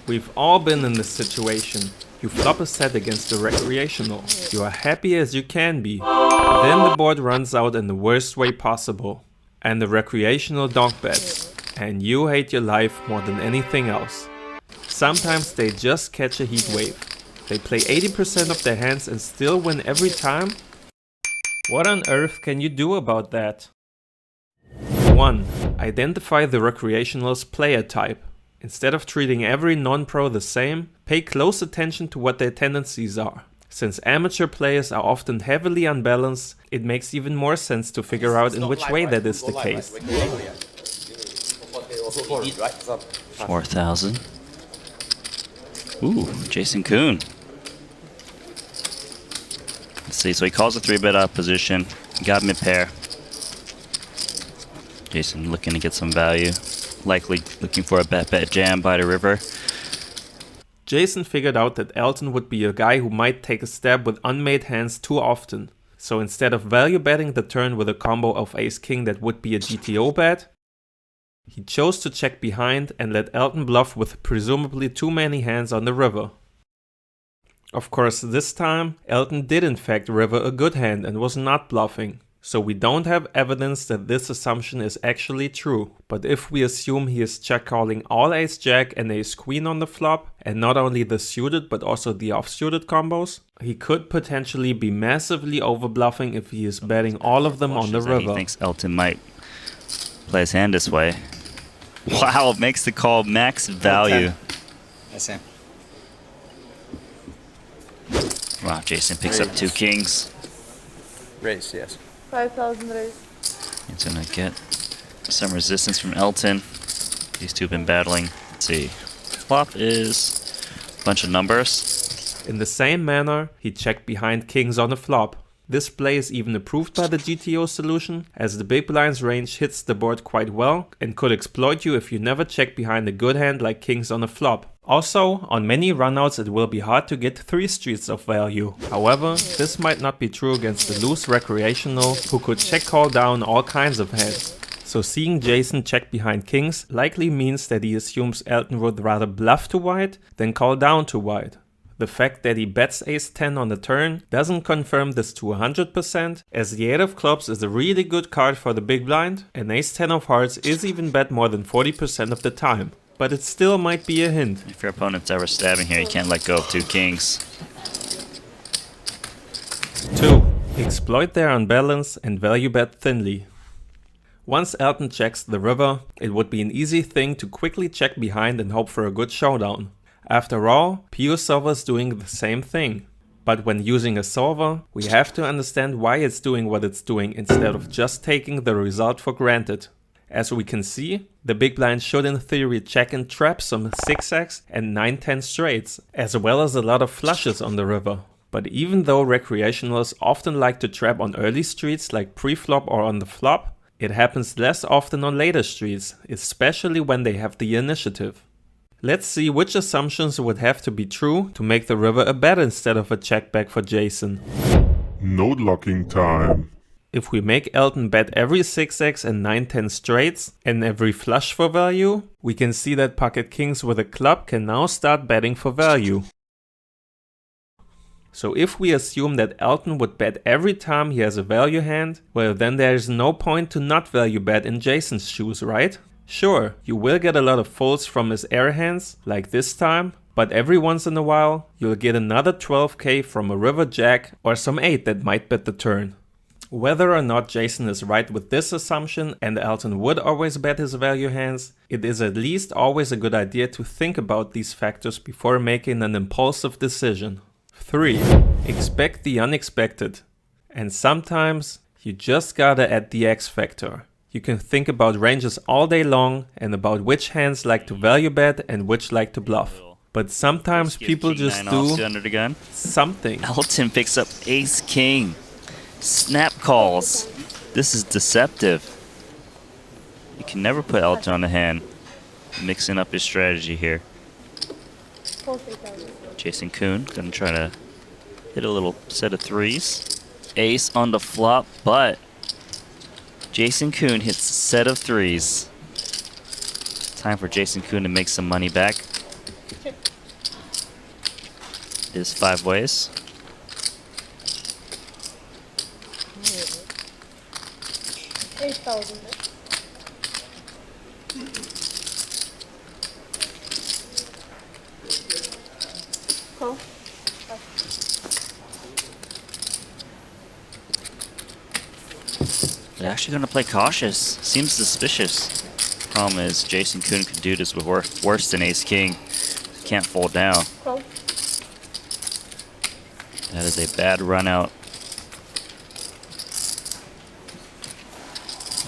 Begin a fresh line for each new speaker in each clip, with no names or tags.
We've all been in this situation. You flop a set against the Recreational. You are happy as you can be. Then the board runs out in the worst way possible. And the Recreational donk bets. And you hate your life more than anything else. Sometimes they just catch a heat wave. They play 80% of their hands and still win every time? What on earth can you do about that? 1. Identify the Recreational's player type. Instead of treating every non-pro the same, pay close attention to what their tendencies are. Since amateur players are often heavily unbalanced, it makes even more sense to figure out in which way that is the case.
4,000. Ooh, Jason Koon. Let's see, so he calls a 3-bet out position, got mid-pair. Jason looking to get some value, likely looking for a bet jam by the river.
Jason figured out that Elton would be a guy who might take a stab with unmade hands too often. So instead of value betting the turn with a combo of ace-king that would be a GTO bet, he chose to check behind and let Elton bluff with presumably too many hands on the river. Of course, this time, Elton did in fact river a good hand and was not bluffing. So we don't have evidence that this assumption is actually true. But if we assume he is check calling all ace-jack and ace-queen on the flop, and not only the suited but also the offsuited combos, he could potentially be massively over-bluffing if he is betting all of them on the river.
He thinks Elton might play his hand this way. Wow, it makes the call max value.
That's him.
Wow, Jason picks up 2 kings.
Raise, yes.
5,000 raise.
He's gonna get some resistance from Elton. These two have been battling. Let's see. Flop is a bunch of numbers.
In the same manner, he checked behind kings on the flop. This play is even approved by the GTO solution, as the big blind's range hits the board quite well and could exploit you if you never check behind a good hand like kings on a flop. Also, on many runouts it will be hard to get 3 streets of value. However, this might not be true against the loose Recreational, who could check call down all kinds of hands. So seeing Jason check behind kings likely means that he assumes Elton would rather bluff to wide than call down to wide. The fact that he bets ace-10 on the turn doesn't confirm this to 100%, as the 8 of clubs is a really good card for the big blind, and ace-10 of hearts is even bet more than 40% of the time. But it still might be a hint.
If your opponent's ever stabbing here, you can't let go of 2 kings.
2. Exploit their unbalance and value bet thinly. Once Elton checks the river, it would be an easy thing to quickly check behind and hope for a good showdown. After all, PioSolver is doing the same thing. But when using a solver, we have to understand why it's doing what it's doing instead of just taking the result for granted. As we can see, the big blind should in theory check and trap some 6x and 9-10 straights, as well as a lot of flushes on the river. But even though Recreationals often like to trap on early streets like pre-flop or on the flop, it happens less often on later streets, especially when they have the initiative. Let's see which assumptions would have to be true to make the river a bet instead of a check back for Jason.
Node locking time.
If we make Elton bet every 6x and 9-10 straights and every flush for value, we can see that pocket kings with a club can now start betting for value. So if we assume that Elton would bet every time he has a value hand, well then there is no point to not value bet in Jason's shoes, right? Sure, you will get a lot of folds from his air hands, like this time, but every once in a while, you'll get another 12k from a river jack or some 8 that might bet the turn. Whether or not Jason is right with this assumption and Elton would always bet his value hands, it is at least always a good idea to think about these factors before making an impulsive decision. 3. Expect the unexpected. And sometimes, you just gotta add the X factor. You can think about ranges all day long and about which hands like to value bet and which like to bluff. But sometimes people just do
under the gun.
something.
Elton picks up ace-king. Snap calls. This is deceptive. You can never put Elton on the hand. Mixing up his strategy here. Jason Koon gonna try to hit a little set of 3s. Ace on the flop, but Jason Koon hits a set of 3s. Time for Jason Koon to make some money back. is 5 ways.
$8,000. Call.
They're actually going to play cautious. Seems suspicious. Problem is, Jason Koon could do this with worse than Ace King. Can't fold down.
Call.
That is a bad run out.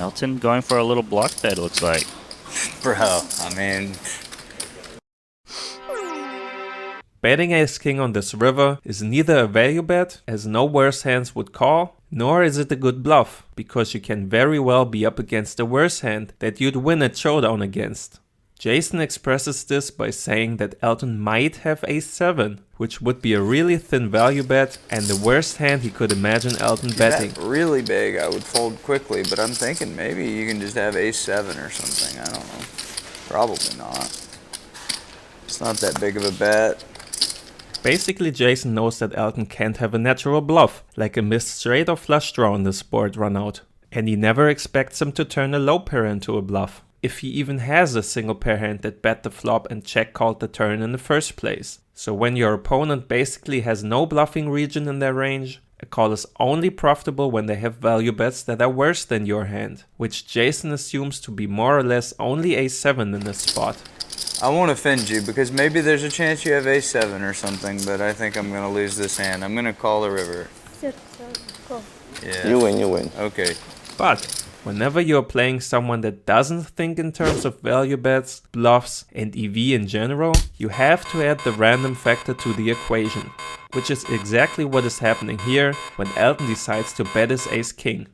Elton going for a little block bet, looks like.
Bro, I mean,
Betting Ace-King on this river is neither a value bet, as no worse hands would call, nor is it a good bluff, because you can very well be up against a worse hand that you'd win at showdown against. Jason expresses this by saying that Elton might have Ace-7, which would be a really thin value bet and the worst hand he could imagine Elton betting.
that really big, I would fold quickly, but I'm thinking maybe you can just have Ace-7 or something. I don't know. Probably not. It's not that big of a bet.
Basically, Jason knows that Elton can't have a natural bluff, like a missed straight or flush draw on this board run out. And he never expects him to turn a low pair into a bluff, if he even has a single pair hand that bet the flop and check called the turn in the first place. So when your opponent basically has no bluffing region in their range, a call is only profitable when they have value bets that are worse than your hand, which Jason assumes to be more or less only Ace-7 in this spot.
I won't offend you because maybe there's a chance you have Ace-7 or something, but I think I'm going to lose this hand. I'm going to call the river.
Call.
Yeah.
You win.
Okay.
But whenever you're playing someone that doesn't think in terms of value bets, bluffs, and EV in general, you have to add the random factor to the equation, which is exactly what is happening here when Elton decides to bet his Ace-King.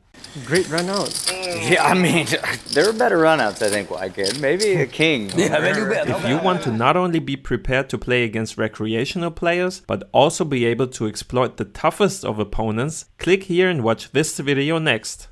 Great run out.
Yeah, I mean, there are better runouts, I think, like it. Maybe a king.
If you want to not only be prepared to play against recreational players, but also be able to exploit the toughest of opponents, click here and watch this video next.